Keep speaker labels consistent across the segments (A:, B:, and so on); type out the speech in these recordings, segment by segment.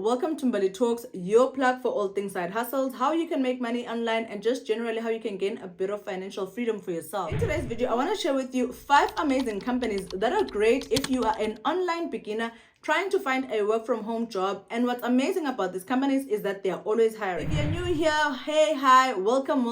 A: welcome to Mbali Talks, your plug for all things side hustles, how you can make money online, and just generally how you can gain a bit of financial freedom for yourself. In today's video, I want to share with you 5 amazing companies that are great if you are an online beginner trying to find a work from home job. And what's amazing about these companies is that they are always hiring. If you're new here, hey, hi, welcome.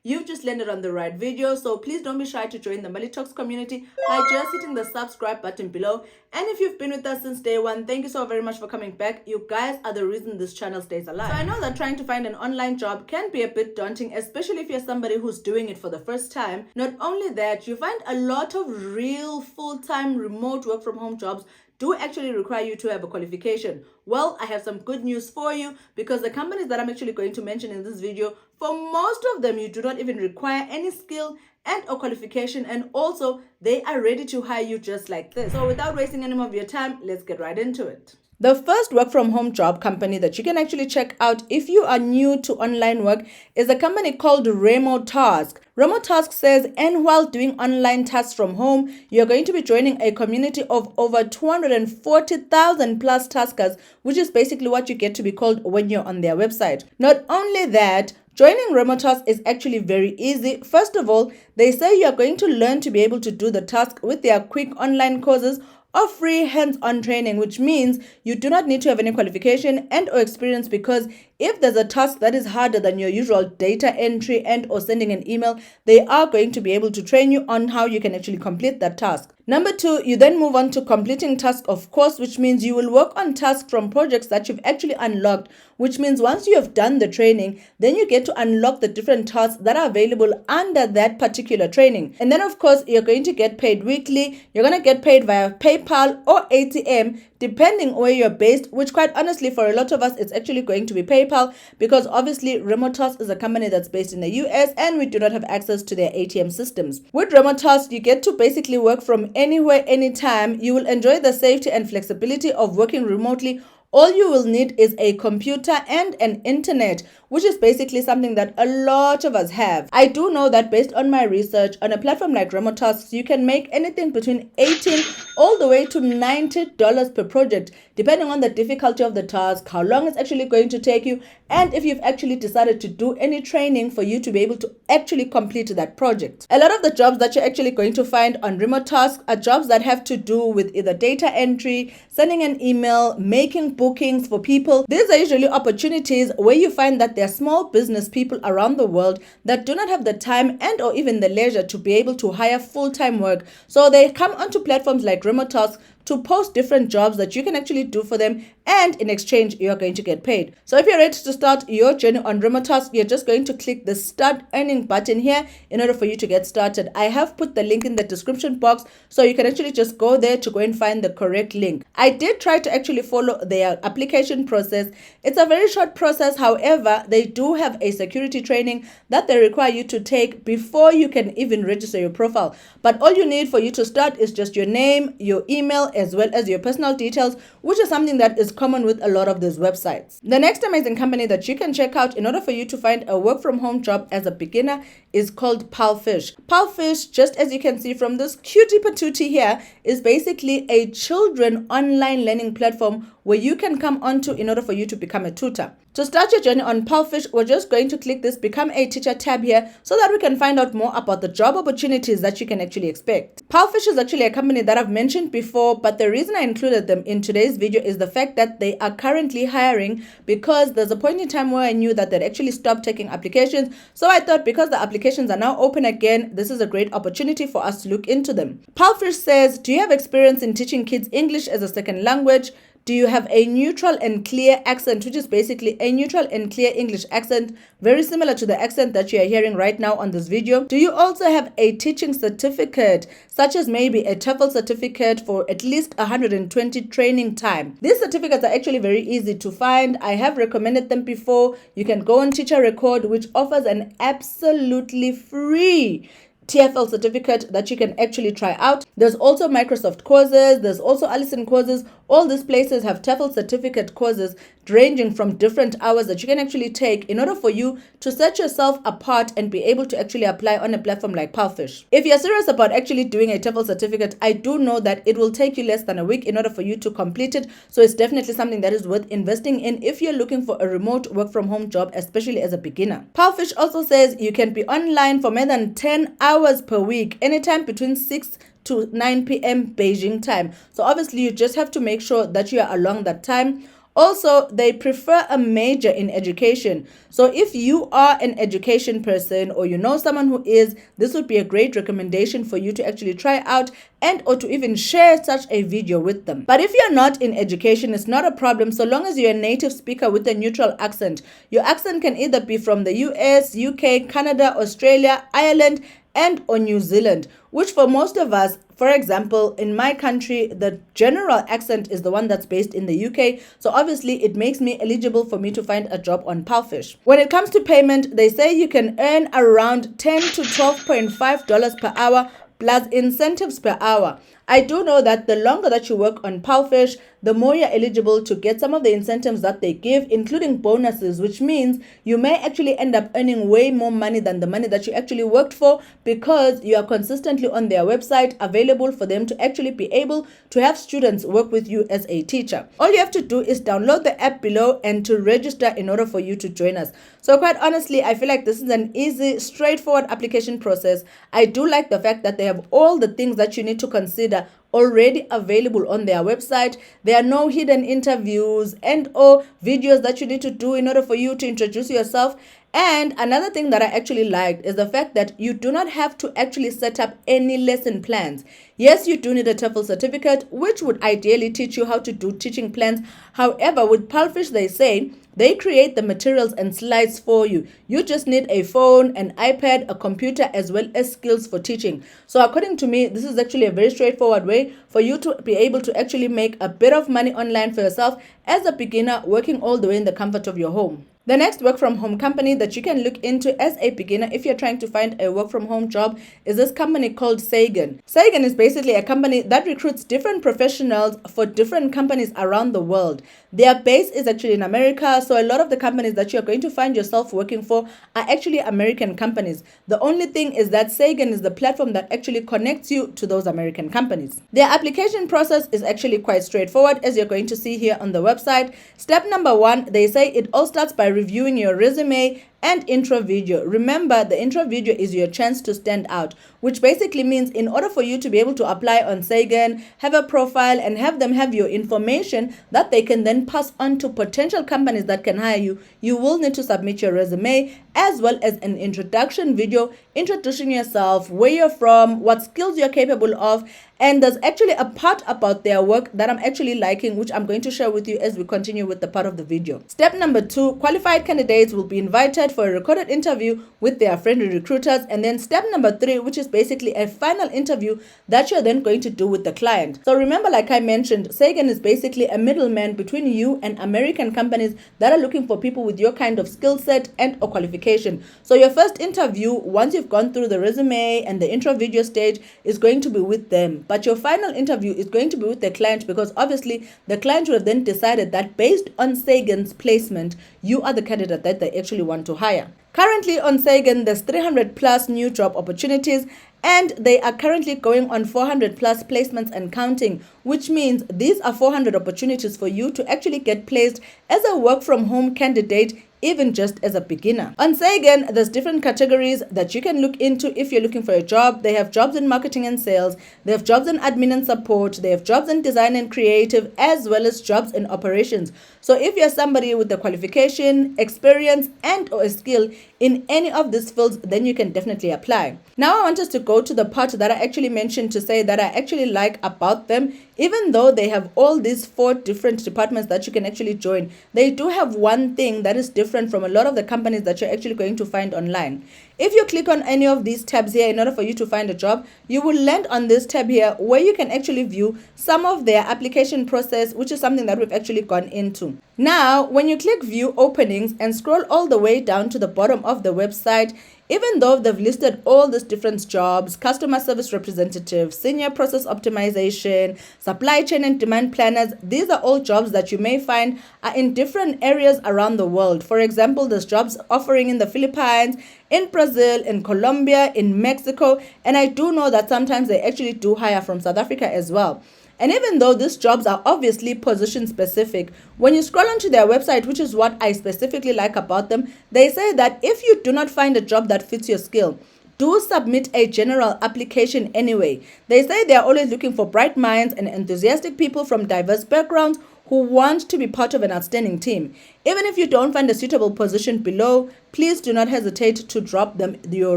A: You've just landed on the right video, so please don't be shy to join the Mbali Talks community by just hitting the subscribe button below. And if you've been with us since day one, thank you so very much for coming back. You guys are the reason this channel stays alive. So I know that trying to find an online job can be a bit daunting, especially if you're somebody who's doing it for the first time. Not only that, you find a lot of real full-time remote work from home jobs do actually require you to have a qualification. Well, I have some good news for you, because the companies that I'm actually going to mention in this video, for most of them, you do not even require any skill and or qualification, and also they are ready to hire you just like this. So without wasting any more of your time, let's get right into it. The first work from home job company that you can actually check out if you are new to online work is a company called Remotasks. Remotasks says, and while doing online tasks from home, you're going to be joining a community of over 240,000 plus taskers, which is basically what you get to be called when you're on their website. Not only that, joining Remotasks is actually very easy. First of all, they say you're going to learn to be able to do the task with their quick online courses or free hands-on training, which means you do not need to have any qualification and or experience, because if there's a task that is harder than your usual data entry and or sending an email, they are going to be able to train you on how you can actually complete that task. Number 2, you then move on to completing tasks, of course, which means you will work on tasks from projects that you've actually unlocked, which means once you have done the training, then you get to unlock the different tasks that are available under that particular training. And then, of course, you're going to get paid weekly. You're going to get paid via PayPal or ATM, depending where you're based, which quite honestly, for a lot of us, it's actually going to be PayPal, because obviously Remotasks is a company that's based in the US and we do not have access to their ATM systems. With Remotasks, you get to basically work from anywhere, anytime. You will enjoy the safety and flexibility of working remotely. All you will need is a computer and an internet, which is basically something that a lot of us have. I do know that based on my research, on a platform like Remotasks, you can make anything between $18 all the way to $90 per project, depending on the difficulty of the task, how long it's actually going to take you, and if you've actually decided to do any training for you to be able to actually complete that project. A lot of the jobs that you're actually going to find on Remotasks are jobs that have to do with either data entry, sending an email, making bookings for people. These are usually opportunities where you find that there are small business people around the world that do not have the time and or even the leisure to be able to hire full-time work. So they come onto platforms like Remotasks to post different jobs that you can actually do for them, and in exchange you're going to get paid. So if you're ready to start your journey on Remotasks, you're just going to click the start earning button here in order for you to get started. I have put the link in the description box, so you can actually just go there to go and find the correct link. I did try to actually follow their application process. It's a very short process. However, they do have a security training that they require you to take before you can even register your profile. But all you need for you to start is just your name, your email, as well as your personal details, which is something that is common with a lot of these websites. The next amazing company that you can check out in order for you to find a work from home job as a beginner is called Palfish. Palfish, just as you can see from this cutie patootie here, is basically a children online learning platform where you can come onto in order for you to become a tutor. To start your journey on Palfish, we're just going to click this Become a Teacher tab here so that we can find out more about the job opportunities that you can actually expect. Palfish is actually a company that I've mentioned before, but the reason I included them in today's video is the fact that they are currently hiring, because there's a point in time where I knew that they'd actually stopped taking applications. So I thought, because the applications are now open again, this is a great opportunity for us to look into them. Palfish says, do you have experience in teaching kids English as a second language? Do you have a neutral and clear accent, which is basically a neutral and clear English accent, very similar to the accent that you are hearing right now on this video? Do you also have a teaching certificate, such as maybe a TOEFL certificate for at least 120 training time? These certificates are actually very easy to find. I have recommended them before. You can go on Teacher Record, which offers an absolutely free TFL certificate that you can actually try out. There's also Microsoft courses, there's also Allison courses. All these places have TEFL certificate courses ranging from different hours that you can actually take in order for you to set yourself apart and be able to actually apply on a platform like Palfish. If you're serious about actually doing a TEFL certificate, I do know that it will take you less than a week in order for you to complete it. So it's definitely something that is worth investing in if you're looking for a remote work from home job, especially as a beginner. Palfish also says you can be online for more than 10 hours per week, anytime between 6 to 9 p.m. Beijing time. So obviously you just have to make sure that you are along that time. Also, they prefer a major in education. So if you are an education person or you know someone who is, this would be a great recommendation for you to actually try out and or to even share such a video with them. But if you're not in education, it's not a problem so long as you're a native speaker with a neutral accent. Your accent can either be from the US, UK, Canada, Australia, Ireland, and or New Zealand, which for most of us, for example, in my country, the general accent is the one that's based in the UK. So obviously it makes me eligible for me to find a job on Palfish. When it comes to payment, they say you can earn around $10 to $12.5 per hour plus incentives per hour. I do know that the longer that you work on Palfish, the more you're eligible to get some of the incentives that they give, including bonuses, which means you may actually end up earning way more money than the money that you actually worked for because you are consistently on their website, available for them to actually be able to have students work with you as a teacher. All you have to do is download the app below and to register in order for you to join us. So quite honestly, I feel like this is an easy, straightforward application process. I do like the fact that they have all the things that you need to consider already available on their website. There are no hidden interviews and or videos that you need to do in order for you to introduce yourself. And another thing that I actually liked is the fact that you do not have to actually set up any lesson plans. Yes, you do need a TEFL certificate, which would ideally teach you how to do teaching plans. However, with Palfish, they say they create the materials and slides for you. You just need a phone, an iPad, a computer, as well as skills for teaching. So according to me, this is actually a very straightforward way for you to be able to actually make a bit of money online for yourself as a beginner, working all the way in the comfort of your home. The next work from home company that you can look into as a beginner if you're trying to find a work from home job is this company called Sagan. Sagan is basically a company that recruits different professionals for different companies around the world. Their base is actually in America, so a lot of the companies that you're going to find yourself working for are actually American companies. The only thing is that Sagan is the platform that actually connects you to those American companies. Their application process is actually quite straightforward, as you're going to see here on the website. Step number 1, they say it all starts by reviewing your resume and intro video. Remember, the intro video is your chance to stand out, which basically means in order for you to be able to apply on Sagan, have a profile and have them have your information that they can then pass on to potential companies that can hire you, you will need to submit your resume as well as an introduction video introducing yourself, where you're from, what skills you're capable of. And there's actually a part about their work that I'm actually liking, which I'm going to share with you as we continue with the part of the video. Step number 2, qualified candidates will be invited for a recorded interview with their friendly recruiters. And then step number 3, which is basically a final interview that you're then going to do with the client. So remember, like I mentioned, Sagan is basically a middleman between you and American companies that are looking for people with your kind of skill set and or qualification. So your first interview, once you've gone through the resume and the intro video stage, is going to be with them. But your final interview is going to be with the client, because obviously the client will have then decided that based on Sagan's placement, you are the candidate that they actually want to hire. Currently on Sagan, there's 300 plus new job opportunities, and they are currently going on 400 plus placements and counting, which means these are 400 opportunities for you to actually get placed as a work from home candidate, even just as a beginner. On Sagan, there's different categories that you can look into if you're looking for a job. They have jobs in marketing and sales, they have jobs in admin and support, they have jobs in design and creative, as well as jobs in operations. So if you're somebody with the qualification, experience, and or a skill in any of these fields, then you can definitely apply. Now I want us to go to the part that I actually mentioned to say that I actually like about them. Even though they have all these 4 different departments that you can actually join, they do have one thing that is different from a lot of the companies that you're actually going to find online. If you click on any of these tabs here in order for you to find a job, you will land on this tab here where you can actually view some of their application process, which is something that we've actually gone into. Now, when you click view openings and scroll all the way down to the bottom of the website, Even though they've listed all these different jobs, customer service representative, senior process optimization, supply chain and demand planners, these are all jobs that you may find are in different areas around the world. For example, there's jobs offering in the Philippines, in Brazil, in Colombia, in Mexico, and I do know that sometimes they actually do hire from South Africa as well. And even though these jobs are obviously position specific, when you scroll onto their website, which is what I specifically like about them, they say that if you do not find a job that fits your skill, do submit a general application anyway. They say they are always looking for bright minds and enthusiastic people from diverse backgrounds who want to be part of an outstanding team. Even if you don't find a suitable position below, please do not hesitate to drop them your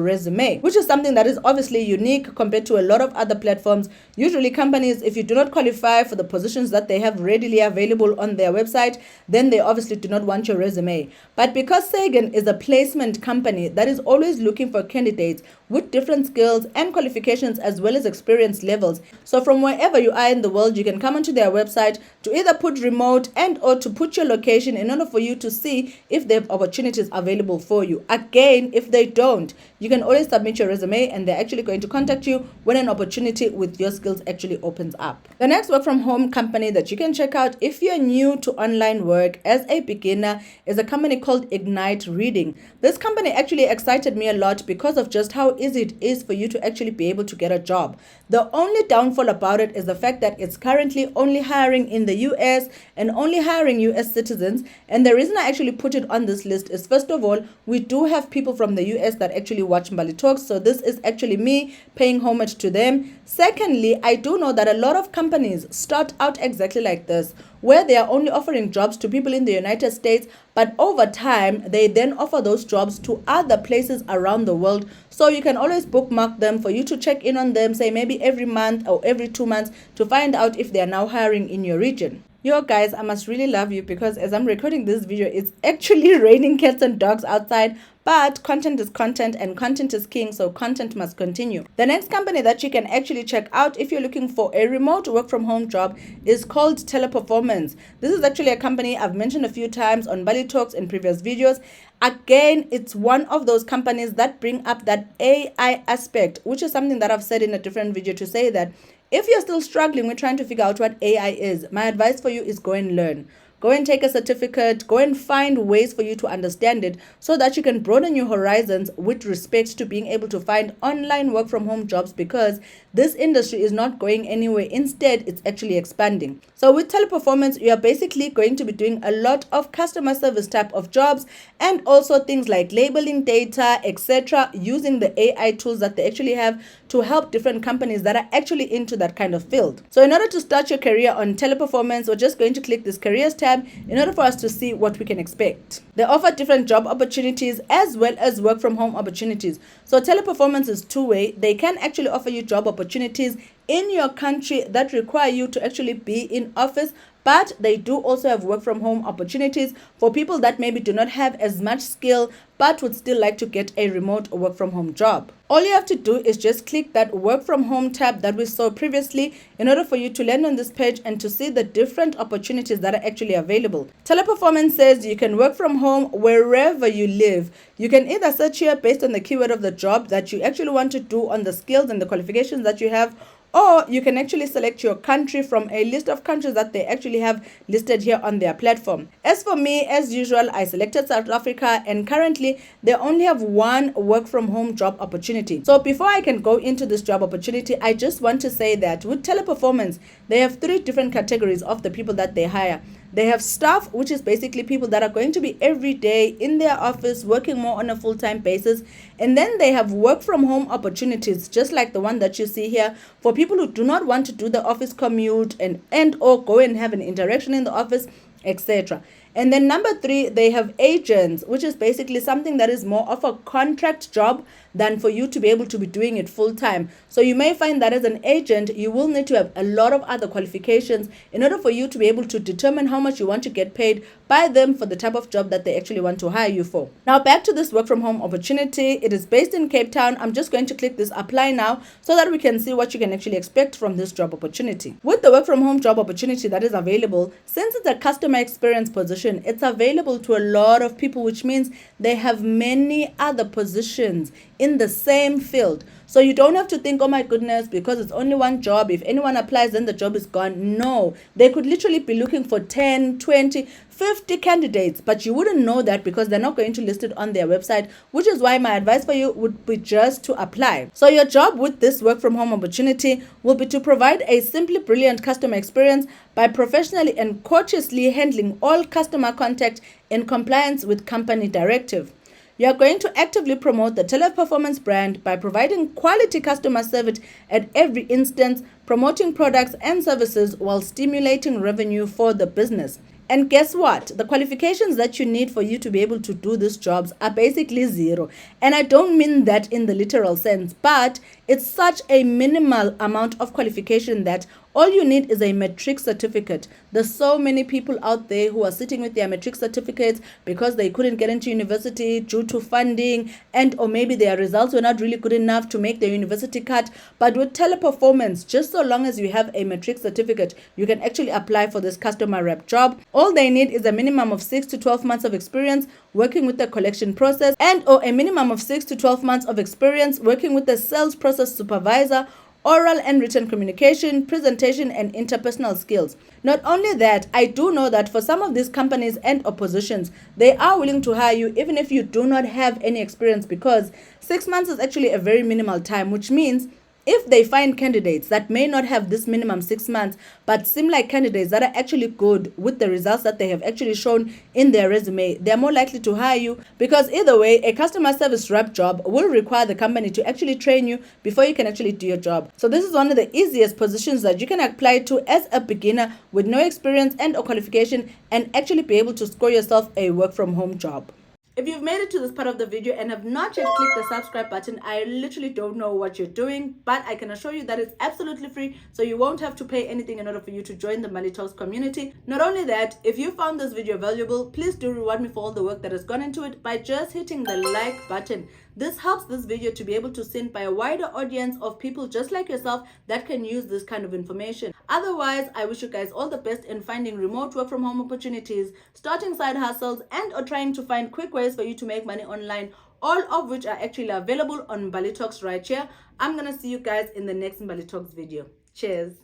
A: resume, which is something that is obviously unique compared to a lot of other platforms. Usually companies, if you do not qualify for the positions that they have readily available on their website, then they obviously do not want your resume. But because Sagan is a placement company that is always looking for candidates with different skills and qualifications as well as experience levels, so from wherever you are in the world, you can come onto their website to either put remote and or to put your location in order for you to see if they have opportunities available for you. Again, if they don't, you can always submit your resume and they're actually going to contact you when an opportunity with your skills actually opens up. The next work from home company that you can check out if you're new to online work as a beginner is a company called Ignite Reading. This company actually excited me a lot because of just how easy it is for you to actually be able to get a job. The only downfall about it is the fact that it's currently only hiring in the US and only hiring US citizens. And the reason I actually put it on this list is, first of all, we do have people from the US that actually watch Mbali Talks, so this is actually me paying homage to them. Secondly, I do know that a lot of companies start out exactly like this, where they are only offering jobs to people in the United States, but over time, they then offer those jobs to other places around the world. So you can always bookmark them for you to check in on them, say maybe every month or every 2 months, to find out if they are now hiring in your region. Yo guys, I must really love you because as I'm recording this video, it's actually raining cats and dogs outside, but content is content and content is king, so content must continue. The next company that you can actually check out if you're looking for a remote work from home job is called Teleperformance. This is actually a company I've mentioned a few times on Mbali Talks in previous videos. Again, it's one of those companies that bring up that AI aspect, which is something that I've said in a different video to say that if you're still struggling with trying to figure out what AI is, my advice for you is go and learn. Go and take a certificate, go and find ways for you to understand it so that you can broaden your horizons with respect to being able to find online work from home jobs, because this industry is not going anywhere. Instead, it's actually expanding. So with Teleperformance, you are basically going to be doing a lot of customer service type of jobs and also things like labeling data, etc., using the AI tools that they actually have to help different companies that are actually into that kind of field. So in order to start your career on Teleperformance, we're just going to click this careers tab in order for us to see what we can expect. They offer different job opportunities as well as work from home opportunities. So Teleperformance is two-way. They can actually offer you job opportunities in your country that require you to actually be in office, but they do also have work from home opportunities for people that maybe do not have as much skill but would still like to get a remote work from home job. All you have to do is just click that work from home tab that we saw previously in order for you to land on this page and to see the different opportunities that are actually available. Teleperformance says you can work from home wherever you live. You can either search here based on the keyword of the job that you actually want to do on the skills and the qualifications that you have, or you can actually select your country from a list of countries that they actually have listed here on their platform. As for me, as usual, I selected South Africa, and currently they only have one work from home job opportunity. So before I can go into this job opportunity, I just want to say that with Teleperformance, they have 3 different categories of the people that they hire. They have staff, which is basically people that are going to be every day in their office working more on a full-time basis. And then they have work from home opportunities, just like the one that you see here, for people who do not want to do the office commute and or go and have an interaction in the office, etc. And then number 3, they have agents, which is basically something that is more of a contract job than for you to be able to be doing it full time. So you may find that as an agent, you will need to have a lot of other qualifications in order for you to be able to determine how much you want to get paid by them for the type of job that they actually want to hire you for. Now back to this work from home opportunity. It is based in Cape Town. I'm just going to click this apply now so that we can see what you can actually expect from this job opportunity. With the work from home job opportunity that is available, since it's a customer experience position, position, it's available to a lot of people, which means they have many other positions in the same field. So you don't have to think, oh my goodness, because it's only one job, if anyone applies, then the job is gone. No, they could literally be looking for 10, 20, 50 candidates, but you wouldn't know that because they're not going to list it on their website, which is why my advice for you would be just to apply. So your job with this work from home opportunity will be to provide a simply brilliant customer experience by professionally and courteously handling all customer contact in compliance with company directive. You are going to actively promote the Teleperformance brand by providing quality customer service at every instance, promoting products and services while stimulating revenue for the business. And guess what? The qualifications that you need for you to be able to do these jobs are basically zero. And I don't mean that in the literal sense, but it's such a minimal amount of qualification that all you need is a matric certificate. There's so many people out there who are sitting with their matric certificates because they couldn't get into university due to funding, and or maybe their results were not really good enough to make their university cut. But with Teleperformance, just so long as you have a matric certificate, you can actually apply for this customer rep job. All they need is a minimum of 6 to 12 months of experience working with the collection process, and or a minimum of 6 to 12 months of experience working with the sales process supervisor, oral and written communication, presentation, and interpersonal skills. Not only that, I do know that for some of these companies and oppositions, they are willing to hire you even if you do not have any experience, because 6 months is actually a very minimal time, which means if they find candidates that may not have this minimum 6 months, but seem like candidates that are actually good with the results that they have actually shown in their resume, they're more likely to hire you, because either way, a customer service rep job will require the company to actually train you before you can actually do your job. So this is one of the easiest positions that you can apply to as a beginner with no experience and or qualification, and actually be able to score yourself a work from home job. If you've made it to this part of the video and have not yet clicked the subscribe button, I literally don't know what you're doing, but I can assure you that it's absolutely free, so you won't have to pay anything in order for you to join the Mbali Talks community. Not only that, if you found this video valuable, please do reward me for all the work that has gone into it by just hitting the like button. This helps this video to be able to seen by a wider audience of people just like yourself that can use this kind of information. Otherwise, I wish you guys all the best in finding remote work from home opportunities, starting side hustles, and or trying to find quick ways for you to make money online, all of which are actually available on Mbali Talks right here. I'm gonna see you guys in the next Mbali Talks video. Cheers.